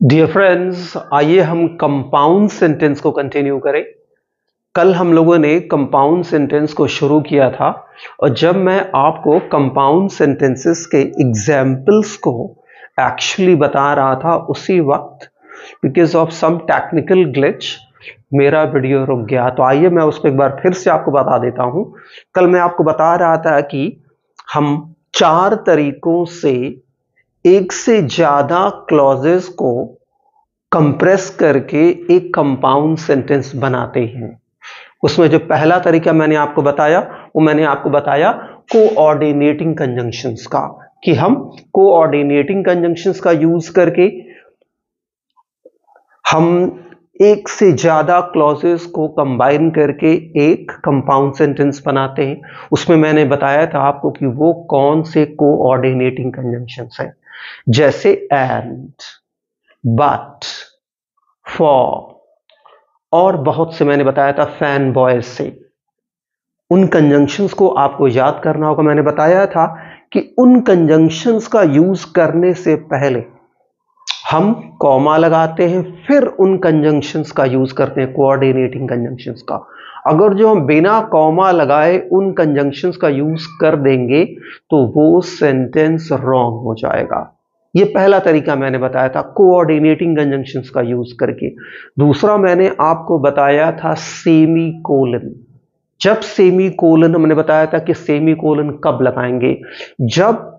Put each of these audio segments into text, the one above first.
Dear friends, आइए हम compound sentence को कंटिन्यू करें। कल हम लोगों ने कंपाउंड सेंटेंस को शुरू किया था और जब मैं आपको कंपाउंड सेंटेंसेस के एग्जाम्पल्स को एक्चुअली बता रहा था उसी वक्त because of some technical glitch मेरा वीडियो रुक गया। तो आइए मैं उसको एक बार फिर से आपको बता देता हूं। कल मैं आपको बता रहा था कि हम 4 तरीकों से एक से ज्यादा क्लॉजेस को कंप्रेस करके एक कंपाउंड सेंटेंस बनाते हैं। उसमें जो पहला तरीका मैंने आपको बताया वो मैंने आपको बताया कोऑर्डिनेटिंग कंजंक्शंस का, कि हम कोऑर्डिनेटिंग कंजंक्शंस का यूज करके हम एक से ज्यादा क्लॉजेस को कंबाइन करके एक कंपाउंड सेंटेंस बनाते हैं। उसमें मैंने बताया था आपको कि वो कौन से कोऑर्डिनेटिंग कंजंक्शंस हैं, जैसे एंड, बट, फॉर और बहुत से मैंने बताया था फैन बॉयज से। उन कंजंक्शंस को आपको याद करना होगा। मैंने बताया था कि उन कंजंक्शंस का यूज करने से पहले हम कॉमा लगाते हैं, फिर उन कंजंक्शंस का यूज करते हैं, कोऑर्डिनेटिंग कंजंक्शंस का। अगर जो हम बिना कॉमा लगाए उन कंजंक्शंस का यूज कर देंगे तो वो सेंटेंस रॉन्ग हो जाएगा। ये पहला तरीका मैंने बताया था कोऑर्डिनेटिंग कंजंक्शंस का यूज करके। दूसरा मैंने आपको बताया था सेमी कोलन। जब सेमी कोलन, हमने बताया था कि सेमी कोलन कब लगाएंगे, जब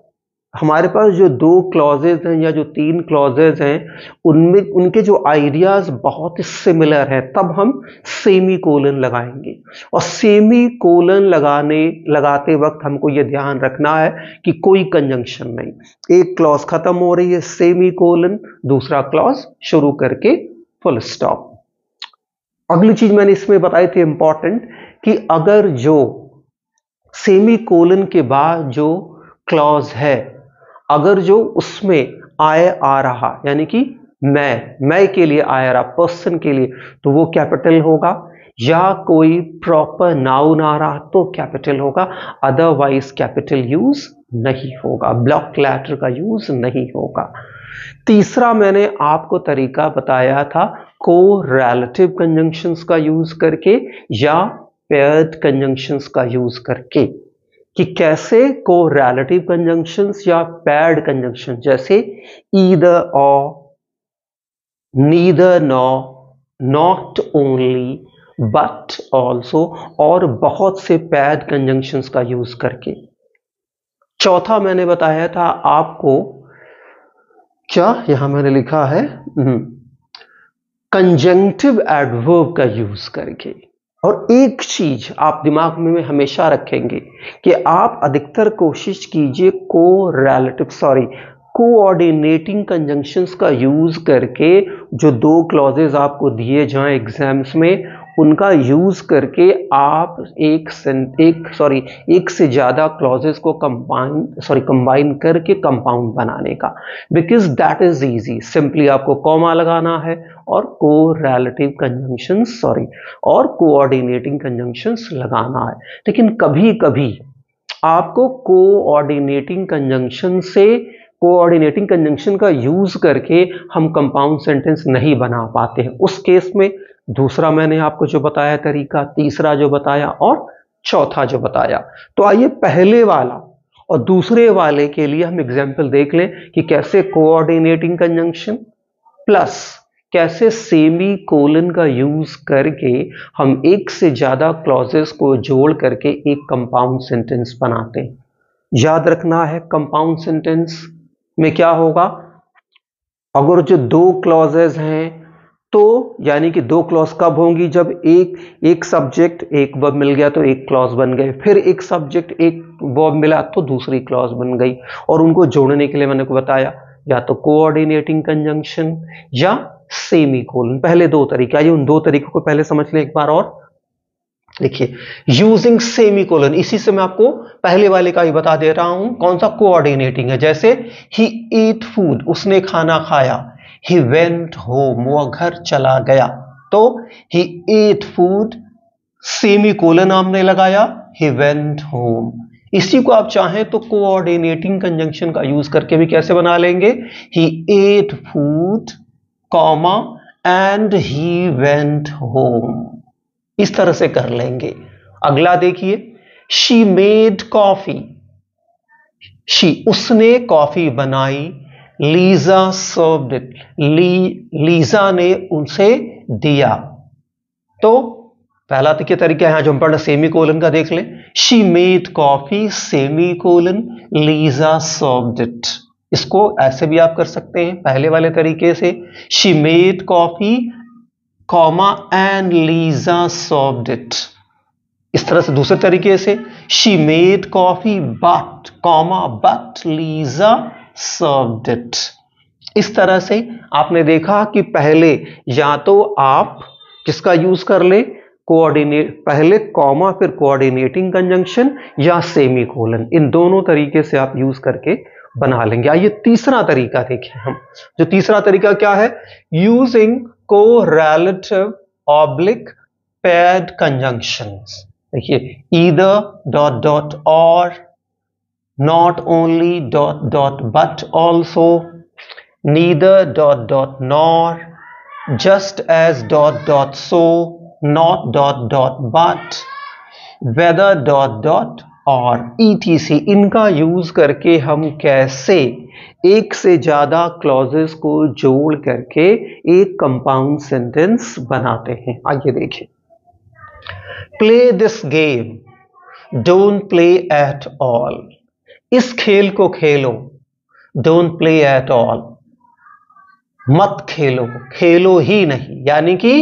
हमारे पास जो 2 क्लॉजेज हैं या जो 3 क्लॉजेज हैं उनमें उनके जो आइडियाज बहुत सिमिलर है, तब हम सेमी कोलन लगाएंगे। और सेमी कोलन लगाते वक्त हमको ये ध्यान रखना है कि कोई कंजंक्शन नहीं, एक क्लॉज खत्म हो रही है सेमी कोलन, दूसरा क्लॉज शुरू करके फुल स्टॉप। अगली चीज मैंने इसमें बताई थी इंपॉर्टेंट, कि अगर जो सेमी कोलन के बाद जो क्लॉज है, अगर जो उसमें आई आ रहा, यानी कि मैं के लिए आ रहा, पर्सन के लिए, तो वो कैपिटल होगा, या कोई प्रॉपर नाउन आ रहा तो कैपिटल होगा, अदरवाइज कैपिटल यूज नहीं होगा, ब्लॉक लेटर का यूज नहीं होगा। तीसरा मैंने आपको तरीका बताया था कोरिलेटिव कंजंक्शंस का यूज करके या पेयर्ड कंजंक्शंस का यूज करके, कि कैसे कोरिलेटिव कंजंक्शंस या पेयर्ड कंजंक्शन, जैसे ईदर और, neither nor, not only, but also और बहुत से पेयर्ड कंजंक्शंस का यूज करके। चौथा मैंने बताया था आपको, क्या यहां मैंने लिखा है, कंजंक्टिव एडवर्ब का यूज करके। और एक चीज आप दिमाग में हमेशा रखेंगे कि आप अधिकतर कोशिश कीजिए कोऑर्डिनेटिंग कंजंक्शंस का यूज करके, जो 2 क्लॉजेस आपको दिए जाएं एग्जाम्स में, उनका यूज करके आप एक से ज्यादा क्लॉजेस को कंबाइन करके कंपाउंड बनाने का, because that is easy. Simply आपको कॉमा लगाना है और कोरिलेटिव कंजंक्शंस और कोऑर्डिनेटिंग कंजंक्शंस लगाना है। लेकिन कभी कभी आपको कोऑर्डिनेटिंग कंजंक्शन का यूज करके हम कंपाउंड सेंटेंस नहीं बना पाते हैं। उस केस में दूसरा मैंने आपको जो बताया तरीका, तीसरा जो बताया और चौथा जो बताया। तो आइए पहले वाला और दूसरे वाले के लिए हम एग्जाम्पल देख लें कि कैसे कोऑर्डिनेटिंग कंजंक्शन प्लस कैसे सेमी कोलन का यूज करके हम एक से ज्यादा क्लॉजेस को जोड़ करके एक कंपाउंड सेंटेंस बनाते हैं। याद रखना है कंपाउंड सेंटेंस में क्या होगा, अगर जो 2 क्लॉजेस हैं तो यानी कि 2 क्लॉज कब होंगी, जब एक सब्जेक्ट एक वर्ब मिल गया तो एक क्लॉज बन गए, फिर एक सब्जेक्ट एक वर्ब मिला तो दूसरी क्लॉज बन गई। और उनको जोड़ने के लिए मैंने को बताया या तो कोऑर्डिनेटिंग कंजंक्शन या सेमी कोलन। पहले 2 तरीके, आइए उन 2 तरीकों को पहले समझ लें एक बार और। देखिए, यूजिंग सेमी कोलन, इसी से मैं आपको पहले वाले का ही बता दे रहा हूं कौन सा कोऑर्डिनेटिंग है। जैसे ही ईट फूड, उसने खाना खाया, ही वेंट होम, वह घर चला गया, तो ही ईट फूड, सेमी कोलन हमने लगाया, ही वेंट होम। इसी को आप चाहें तो कोऑर्डिनेटिंग कंजंक्शन का यूज करके भी कैसे बना लेंगे, he ate food comma and he went home. इस तरह से कर लेंगे। अगला देखिए, शी मेड कॉफी, शी उसने कॉफी बनाई, लीजा सर्व्ड इट, लीजा ने उसे दिया। तो पहला क्या तरीका यहां जो हम पढ़ सेमी कोलन का देख लें, she made coffee semi colon Lisa served it. इसको ऐसे भी आप कर सकते हैं पहले वाले तरीके से, she made coffee comma and Lisa served it. इस तरह से दूसरे तरीके से, she made coffee but comma but Lisa served it. इस तरह से आपने देखा कि पहले या तो आप किसका यूज कर ले, कोऑर्डिनेट, पहले कॉमा फिर कोऑर्डिनेटिंग कंजंक्शन या सेमी कोलन, इन दोनों तरीके से आप यूज करके बना लेंगे। आइए तीसरा तरीका देखें हम। जो तीसरा तरीका क्या है, using correlative oblique paired conjunctions. देखिए, either dot dot or, not only dot dot but also, neither dot dot nor, just as dot dot so, not dot dot but, whether dot dot or ETC। इनका use करके हम कैसे एक से ज्यादा clauses को जोड़ करके एक कंपाउंड सेंटेंस बनाते हैं। आइए देखें, play this game, don't play at all. इस खेल को खेलो, डोंट प्ले एट ऑल, मत खेलो, खेलो ही नहीं। यानी कि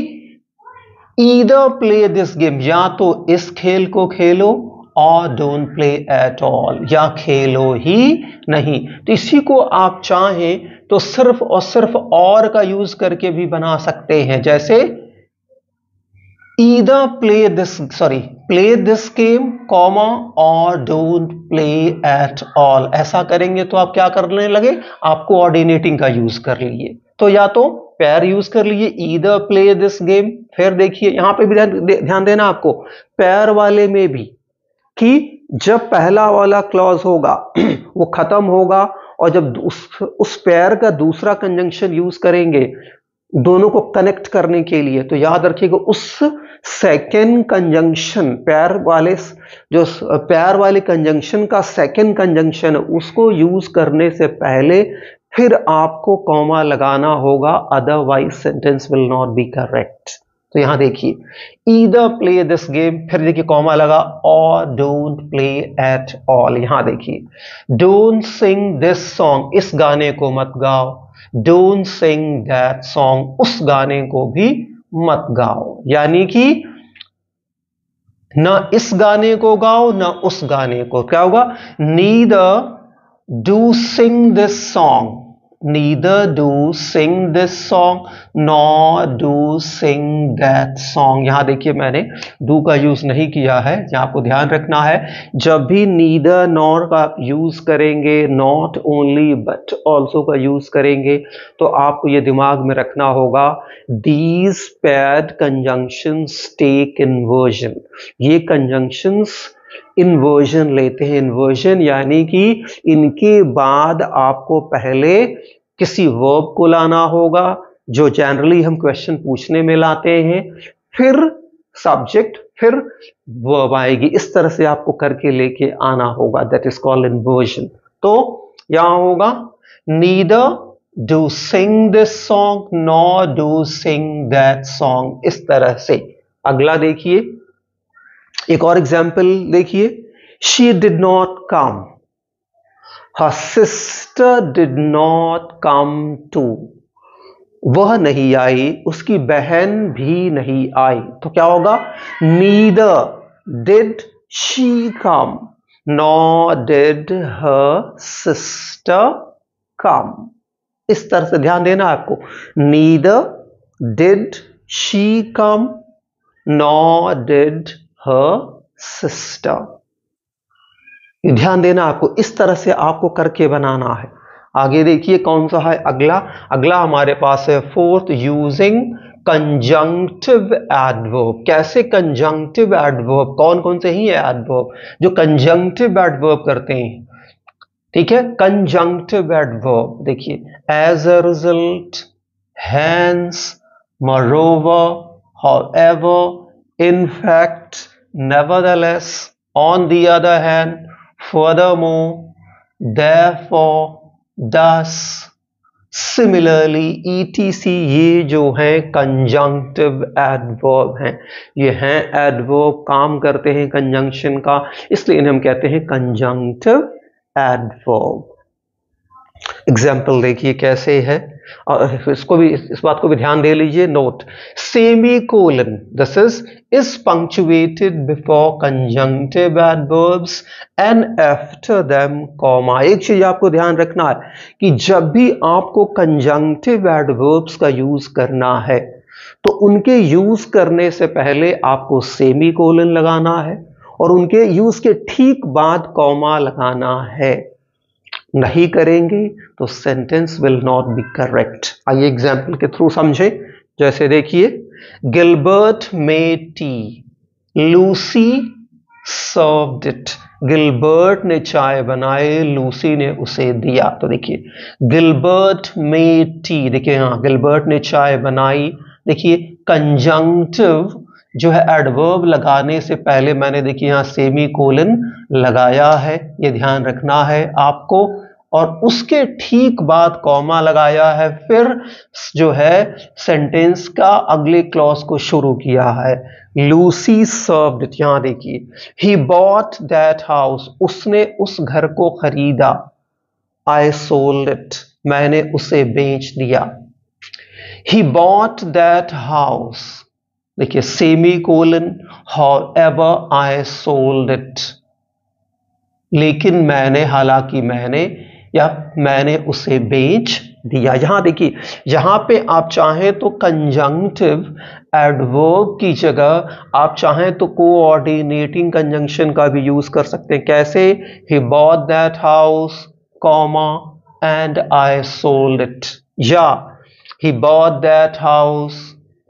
ईदर प्ले दिस गेम, या तो इस खेल को खेलो, और डोंट प्ले एट ऑल, या खेलो ही नहीं। तो इसी को आप चाहें तो सिर्फ और सिर्फ और का यूज करके भी बना सकते हैं। जैसे either play this game comma और डोंट प्ले एट ऑल। ऐसा करेंगे तो आप क्या करने लगे, आप कोऑर्डिनेटिंग का यूज कर लिए। तो या तो पैर यूज कर लिए, ईदर प्ले दिस गेम। फिर देखिए यहां पे भी ध्यान देना आपको, पैर वाले में भी, कि जब पहला वाला क्लॉज होगा वो खत्म होगा, और जब उस पैर का दूसरा कंजंक्शन यूज करेंगे दोनों को कनेक्ट करने के लिए, तो याद रखिएगा उस सेकेंड कंजंक्शन, पैर वाले कंजंक्शन का सेकेंड कंजंक्शन, उसको यूज करने से पहले फिर आपको कॉमा लगाना होगा, otherwise sentence will not be correct. तो यहां देखिए, ईदर प्ले दिस गेम, फिर देखिए कॉमा लगा, और डोंट प्ले एट ऑल। यहां देखिए, डोंट सिंग दिस सॉन्ग, इस गाने को मत गाओ, डोंट सिंग दैट सॉन्ग, उस गाने को भी मत गाओ। यानी कि ना इस गाने को गाओ ना उस गाने को। क्या होगा, neither do sing this song, neither do sing this song nor do sing that song। यहां देखिए मैंने do का यूज नहीं किया है। यहां आपको ध्यान रखना है, जब भी neither nor का यूज करेंगे, not only but also का यूज करेंगे, तो आपको ये दिमाग में रखना होगा, these paired conjunctions take inversion। ये conjunctions इन्वर्जन लेते हैं। इन्वर्जन यानी कि इनके बाद आपको पहले किसी वर्ब को लाना होगा, जो जनरली हम क्वेश्चन पूछने में लाते हैं, फिर सब्जेक्ट, फिर वर्ब आएगी। इस तरह से आपको करके लेके आना होगा, दैट इज कॉल्ड इन्वर्जन। तो यहां होगा, neither do sing this song nor do sing that song. इस तरह से। अगला देखिए, एक और एग्जाम्पल देखिए, she did not come, her sister did not come too. वह नहीं आई, उसकी बहन भी नहीं आई। तो क्या होगा, neither did she come nor did her sister come. इस तरह से ध्यान देना आपको, neither did she come nor did her sister. ध्यान देना आपको, इस तरह से आपको करके बनाना है। आगे देखिए कौन सा है अगला हमारे पास है फोर्थ, यूजिंग कंजंक्टिव एडवर्ब। कैसे कंजंक्टिव एडवर्ब, कौन कौन से ही है एडवर्ब जो कंजंक्टिव एडवर्ब करते हैं। ठीक है, कंजंक्टिव एडवर्ब देखिए, as a result, hence, moreover, however, in fact, nevertheless, on the other hand, furthermore, therefore, thus, similarly, etc. ये जो है कंजंक्टिव एडवर्ब हैं, ये हैं एडवर्ब, काम करते हैं कंजंक्शन का, इसलिए इन्हें हम कहते हैं कंजंक्टिव एडवर्ब। एग्जाम्पल देखिए कैसे है, और इसको भी, इस बात को भी ध्यान दे लीजिए, note semi colon this is punctuated before conjunctive adverbs and after them comma. एक चीज आपको ध्यान रखना है कि जब भी आपको कंजंक्टिव एडवर्ब्स का यूज करना है तो उनके यूज करने से पहले आपको सेमी कोलन लगाना है और उनके यूज के ठीक बाद कॉमा लगाना है। नहीं करेंगे तो sentence will not be correct. आइए एग्जाम्पल के थ्रू समझे। जैसे देखिए, Gilbert made tea, Lucy served it. Gilbert ने चाय बनाई, लूसी ने उसे दिया। तो देखिए गिलबर्ट मेड टी, देखिए हाँ गिलबर्ट ने चाय बनाई। देखिए कंजंक्टिव जो है एडवर्ब लगाने से पहले मैंने देखिए यहां सेमी कोलन लगाया है, ये ध्यान रखना है आपको, और उसके ठीक बाद कॉमा लगाया है, फिर जो है सेंटेंस का अगले क्लॉज को शुरू किया है। लूसी सर्व्ड इट, यहां देखिए ही बॉट दैट हाउस, उसने उस घर को खरीदा। आई सोल्ड इट, मैंने उसे बेच दिया। ही बॉट दैट हाउस, देखिए semi colon, however I sold it, लेकिन मैंने, हालांकि मैंने, या मैंने उसे बेच दिया। यहां देखिए, यहां पे आप चाहें तो कंजंक्टिव एडवर्ब की जगह आप चाहें तो कोऑर्डिनेटिंग कंजंक्शन का भी यूज कर सकते हैं। कैसे? He bought that house comma and I sold it, या he bought that house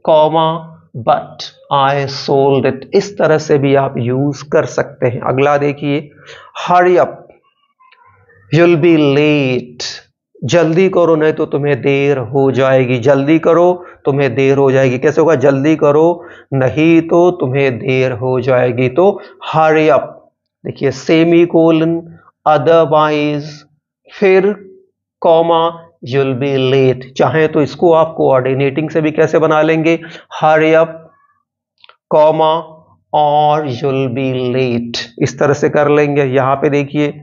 comma but I sold it. इस तरह से भी आप यूज कर सकते हैं। अगला देखिए, hurry up, you'll be late, जल्दी करो नहीं तो तुम्हें देर हो जाएगी। जल्दी करो तुम्हें देर हो जाएगी। कैसे होगा? जल्दी करो नहीं तो तुम्हें देर हो जाएगी। तो hurry up, देखिए सेमी कोलन, अदरवाइज, फिर कॉमा, you'll be late। चाहे तो इसको आप कोऑर्डिनेटिंग से भी कैसे बना लेंगे? hurry up कॉमा और you'll be late, इस तरह से कर लेंगे। यहां पे देखिए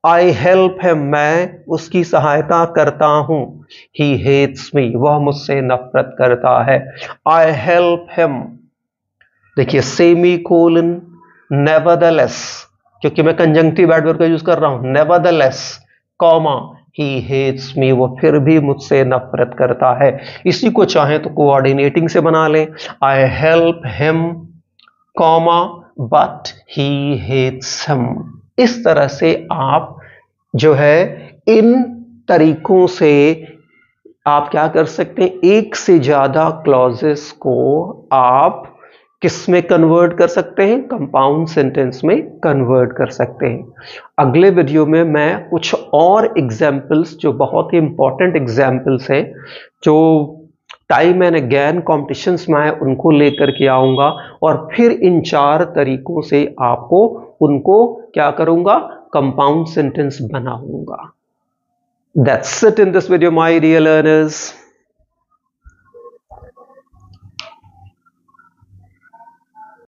आई हेल्प हिम, मैं उसकी सहायता करता हूं। ही हेट्स मी, वह मुझसे नफरत करता है। आई हेल्प हिम, देखिए सेमी कोलन, नेवरदलेस, क्योंकि मैं कंजंक्टिव एडवर्ब का यूज कर रहा हूं, nevertheless comma he hates me, वो फिर भी मुझसे नफरत करता है। इसी को चाहे तो कोऑर्डिनेटिंग से बना लें, I help him comma but he hates him. इस तरह से आप जो है इन तरीकों से आप क्या कर सकते हैं, एक से ज्यादा क्लॉजेस को आप किस में कन्वर्ट कर सकते हैं? कंपाउंड सेंटेंस में कन्वर्ट कर सकते हैं। अगले वीडियो में मैं कुछ और एग्जाम्पल्स, जो बहुत ही इंपॉर्टेंट एग्जाम्पल्स हैं, जो टाइम एंड अगेन कॉम्पिटिशन्स में आए, उनको लेकर के आऊंगा और फिर इन 4 तरीकों से आपको उनको क्या करूंगा? कंपाउंड सेंटेंस बनाऊंगा। That's it in this video, my dear learners.